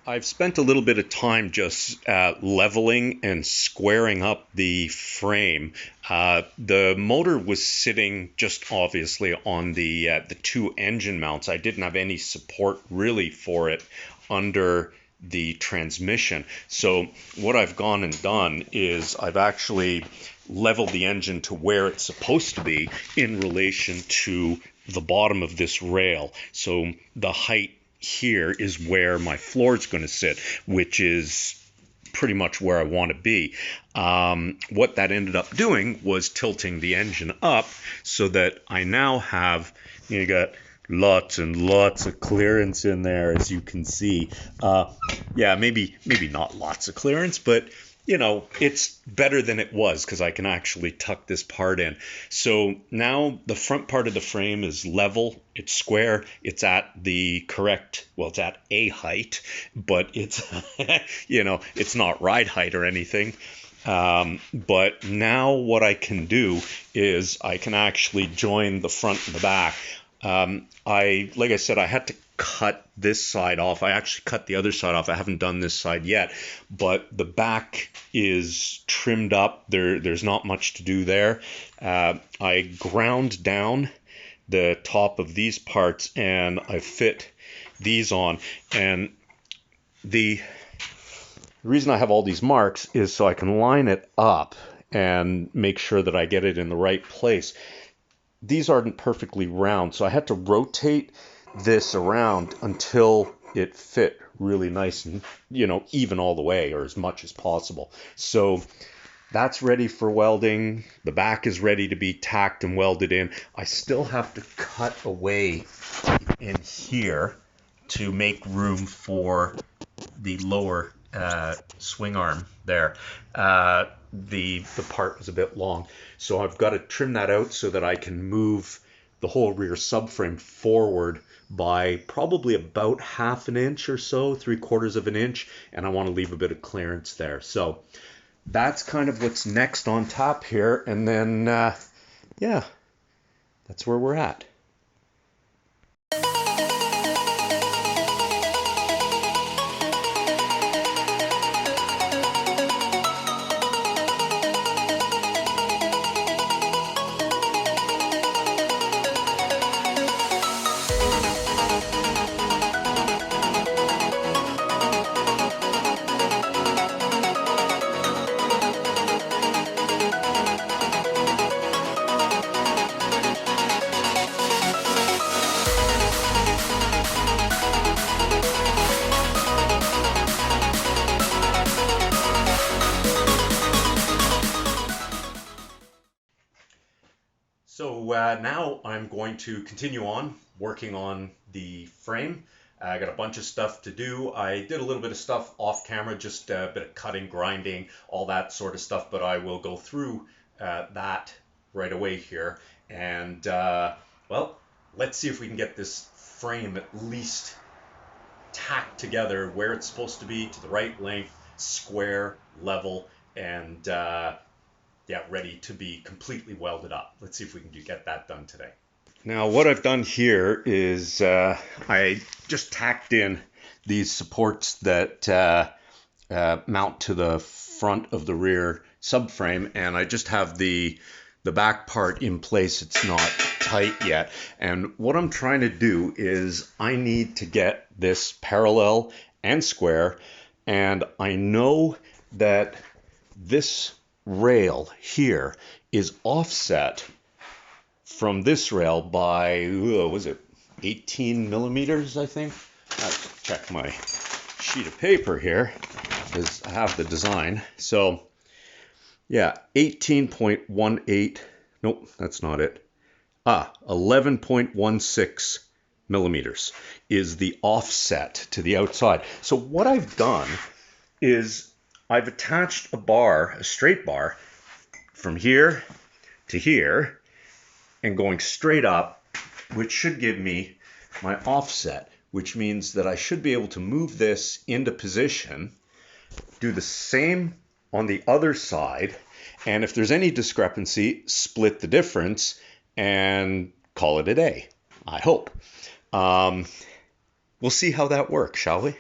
I've spent a little bit of time just leveling and squaring up the frame. The motor was sitting just obviously on the two engine mounts. I didn't have any support really for it under the transmission. So what I've gone and done is I've actually leveled the engine to where it's supposed to be in relation to the bottom of this rail. So the height here is where my floor is going to sit, which is pretty much where I want to be. What that ended up doing was tilting the engine up so that I now have, you got lots and lots of clearance in there, as you can see. Yeah, maybe not lots of clearance, but you know, it's better than it was because I can actually tuck this part in. So now the front part of the frame is level, it's square, it's at the correct, well, it's at a height, but it's, you know, it's not ride height or anything. But now what I can do is I can actually join the front and the back. Like I said, I had to cut this side off. I actually cut the other side off. I haven't done this side yet, but the back is trimmed up. There's not much to do there. I ground down the top of these parts and I fit these on. And the reason I have all these marks is so I can line it up and make sure that I get it in the right place. These aren't perfectly round, so I had to rotate this around until it fit really nice and, you know, even all the way, or as much as possible. So that's ready for welding. The back is ready to be tacked and welded in. I still have to cut away in here to make room for the lower swing arm there. The part was a bit long, so I've got to trim that out so that I can move the whole rear subframe forward by probably about 1/2 inch or so, 3/4 of an inch, and I want to leave a bit of clearance there. So that's kind of what's next on top here, and then yeah, that's where we're at. So now I'm going to continue on working on the frame. I got a bunch of stuff to do. I did a little bit of stuff off camera, just a bit of cutting, grinding, all that sort of stuff, but I will go through that right away here. And well, let's see if we can get this frame at least tacked together where it's supposed to be, to the right length, square, level, and yeah, ready to be completely welded up. Let's see if we can get that done today. Now what I've done here is I just tacked in these supports that mount to the front of the rear subframe, and I just have the back part in place. It's not tight yet, and what I'm trying to do is I need to get this parallel and square, and I know that this rail here is offset from this rail by, was it 18 millimeters, I think? I have to check my sheet of paper here because I have the design. So yeah, 18.18, nope, that's not it. 11.16 millimeters is the offset to the outside. So what I've done is I've attached a bar, a straight bar, from here to here and going straight up, which should give me my offset, which means that I should be able to move this into position, do the same on the other side, and if there's any discrepancy, split the difference and call it a day, I hope. We'll see how that works, shall we?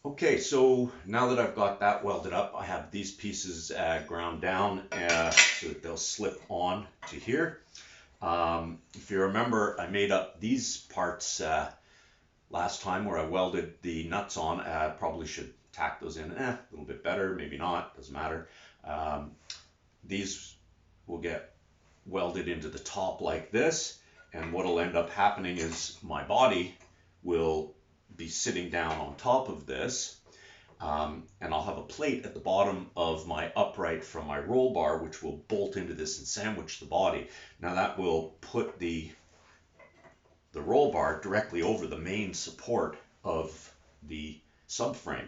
Okay, so now that I've got that welded up, I have these pieces ground down so that they'll slip on to here. If you remember, I made up these parts last time where I welded the nuts on. Probably should tack those in a little bit better, maybe not, doesn't matter. Um, these will get welded into the top like this, and what will end up happening is my body will be sitting down on top of this, and I'll have a plate at the bottom of my upright from my roll bar, which will bolt into this and sandwich the body. Now that will put the roll bar directly over the main support of the subframe.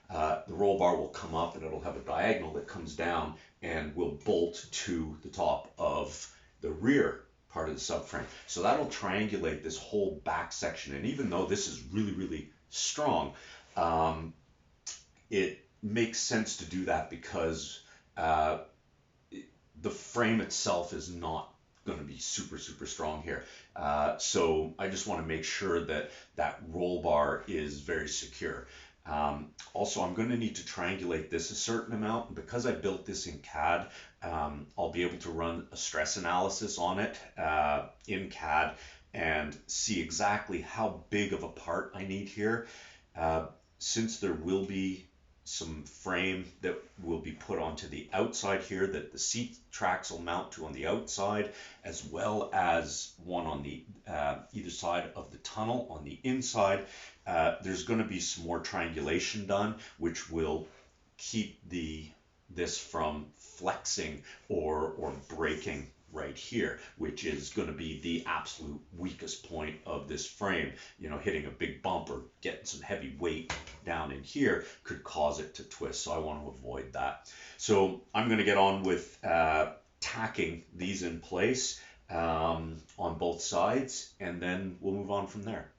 The roll bar will come up and it'll have a diagonal that comes down and will bolt to the top of the rear part of the subframe. So that'll triangulate this whole back section. And even though this is really, really strong, it makes sense to do that because the frame itself is not going to be super, super strong here. So I just want to make sure that that roll bar is very secure. Also, I'm going to need to triangulate this a certain amount. And because I built this in CAD, I'll be able to run a stress analysis on it in CAD and see exactly how big of a part I need here. Since there will be some frame that will be put onto the outside here that the seat tracks will mount to on the outside, as well as one on the either side of the tunnel on the inside. There's going to be some more triangulation done, which will keep this from flexing or breaking right here, which is going to be the absolute weakest point of this frame. You know, hitting a big bump or getting some heavy weight down in here could cause it to twist. So I want to avoid that. So I'm going to get on with tacking these in place on both sides, and then we'll move on from there.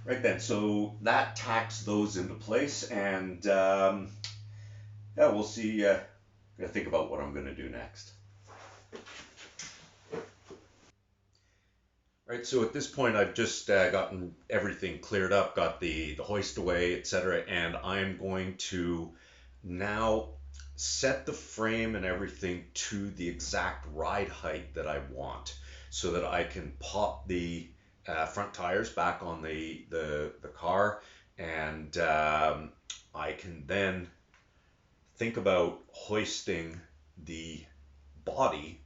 Right then, so that tacks those into place, and yeah, we'll see. Gotta think about what I'm gonna do next. Right, so at this point, I've just gotten everything cleared up, got the hoist away, etc., and I'm going to now set the frame and everything to the exact ride height that I want, so that I can pop the front tires back on the car, and I can then think about hoisting the body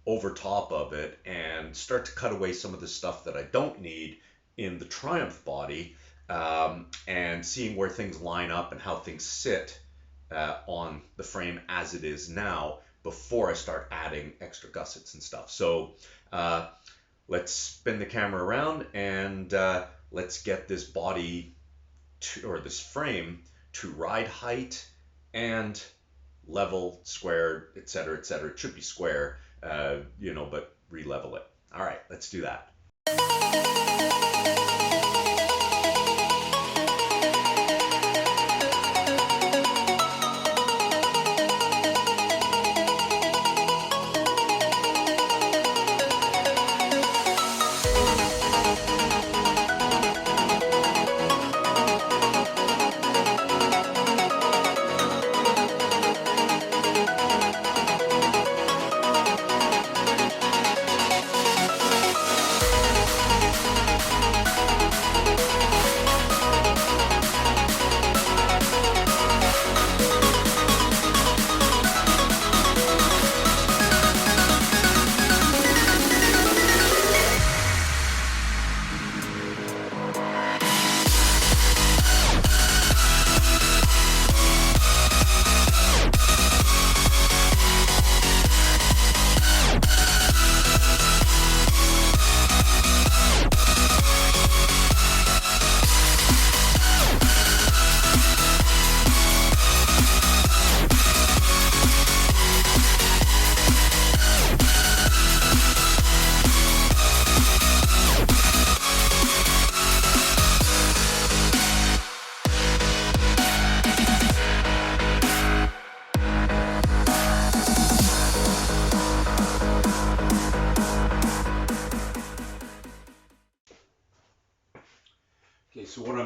over top of it and start to cut away some of the stuff that I don't need in the Triumph body, and seeing where things line up and how things sit on the frame as it is now before I start adding extra gussets and stuff. So let's spin the camera around and let's get this body or this frame to ride height and level, square, etc., etc. It should be square, you know, but re-level it. All right, let's do that.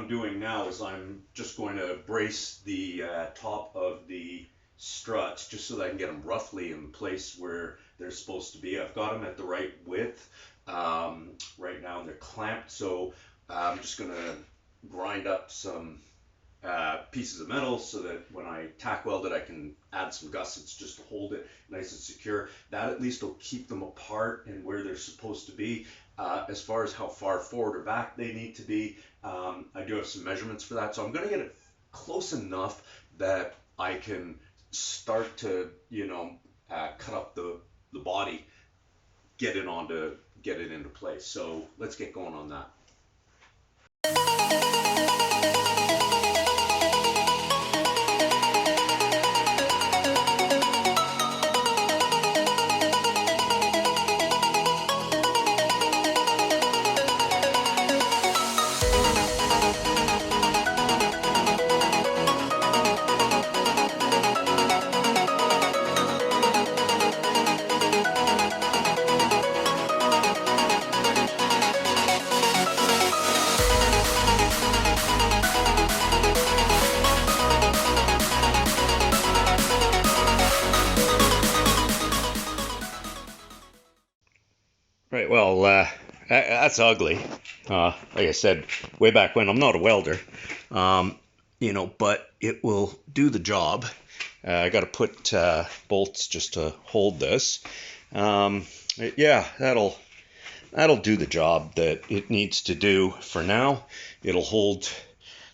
I'm doing now is I'm just going to brace the top of the struts just so that I can get them roughly in the place where they're supposed to be. I've got them at the right width right now, and they're clamped, so I'm just going to grind up some pieces of metal so that when I tack weld it, I can add some gussets just to hold it nice and secure. That at least will keep them apart and where they're supposed to be. As far as how far forward or back they need to be, I do have some measurements for that. So I'm going to get it close enough that I can start to, cut up the body, get it into place. So let's get going on that. Right, well, that's ugly. Like I said, way back when, I'm not a welder, but it will do the job. I got to put bolts just to hold this. Yeah, that'll do the job that it needs to do for now. It'll hold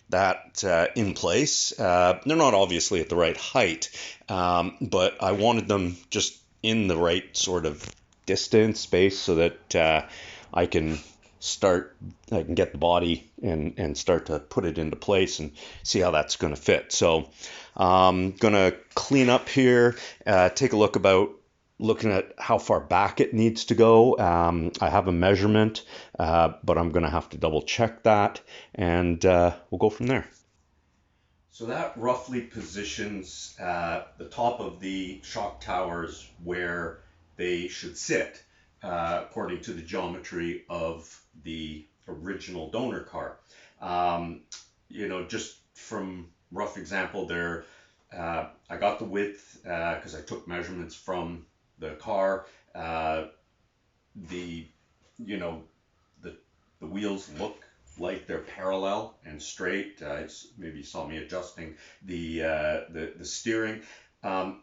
that in place. They're not obviously at the right height, but I wanted them just in the right sort of distance, space, so that I can get the body and start to put it into place and see how that's going to fit. So I'm going to clean up here, take a look about looking at how far back it needs to go. I have a measurement, but I'm going to have to double check that, and we'll go from there. So that roughly positions the top of the shock towers where they should sit, according to the geometry of the original donor car. Just from rough example there, I got the width because I took measurements from the car. The wheels look like they're parallel and straight. Maybe you saw me adjusting the steering.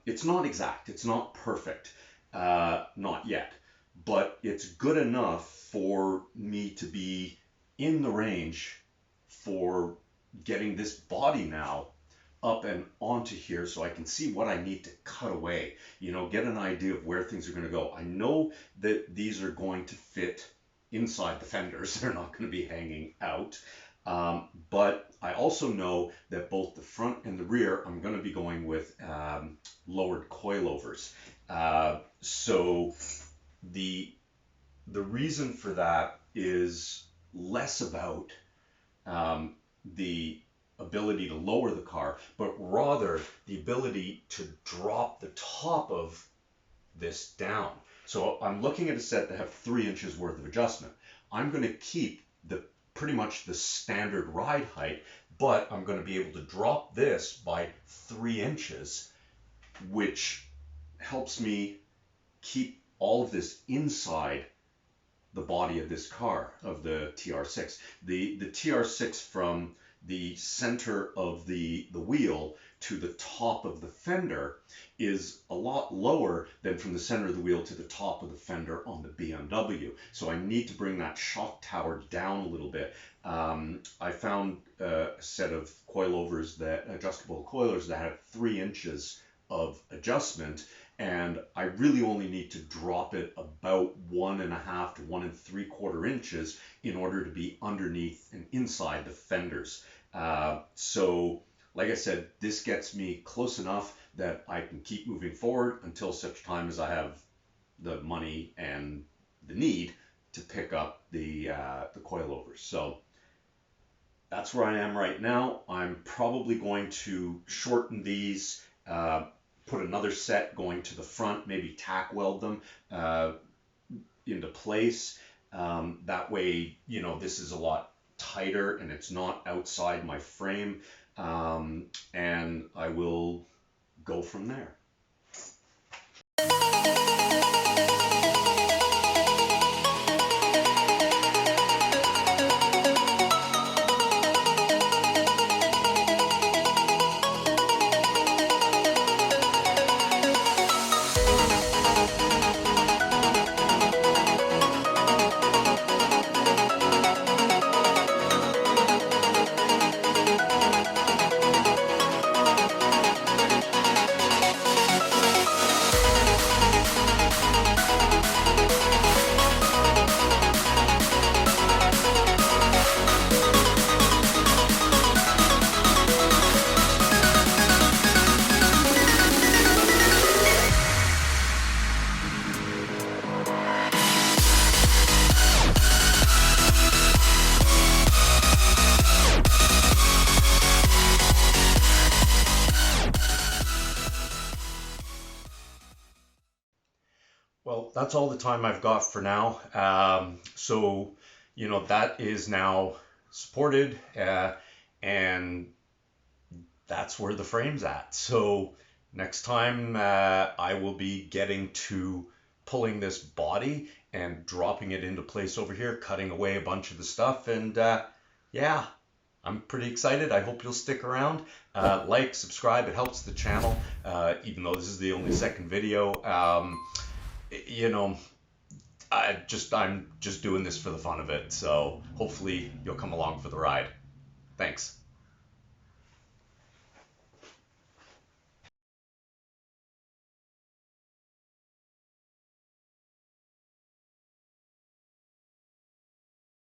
It's not exact. It's not perfect. Not yet. But it's good enough for me to be in the range for getting this body now up and onto here so I can see what I need to cut away, get an idea of where things are going to go. I know that these are going to fit inside the fenders. They're not going to be hanging out. But I also know that both the front and the rear, I'm going to be going with lowered coilovers. So the reason for that is less about the ability to lower the car, but rather the ability to drop the top of this down. So I'm looking at a set that have 3 inches worth of adjustment. I'm going to keep pretty much the standard ride height, but I'm going to be able to drop this by 3 inches, which helps me keep all of this inside the body of this car, of the TR6. The TR6 from the center of the wheel to the top of the fender is a lot lower than from the center of the wheel to the top of the fender on the BMW. So I need to bring that shock tower down a little bit. I found a set of adjustable coilovers that had 3 inches of adjustment, and I really only need to drop it about 1.5 to 1 3/4 inches in order to be underneath and inside the fenders. So like I said, this gets me close enough that I can keep moving forward until such time as I have the money and the need to pick up the coilovers. So that's where I am right now. I'm probably going to shorten these, put another set going to the front, maybe tack weld them into place. That way, this is a lot tighter and it's not outside my frame. And I will go from there. Well, that's all the time I've got for now. So, that is now supported, and that's where the frame's at. So next time I will be getting to pulling this body and dropping it into place over here, cutting away a bunch of the stuff, and yeah, I'm pretty excited. I hope you'll stick around. Like, subscribe, it helps the channel, even though this is the only second video. You know, I'm just doing this for the fun of it, so hopefully you'll come along for the ride. Thanks.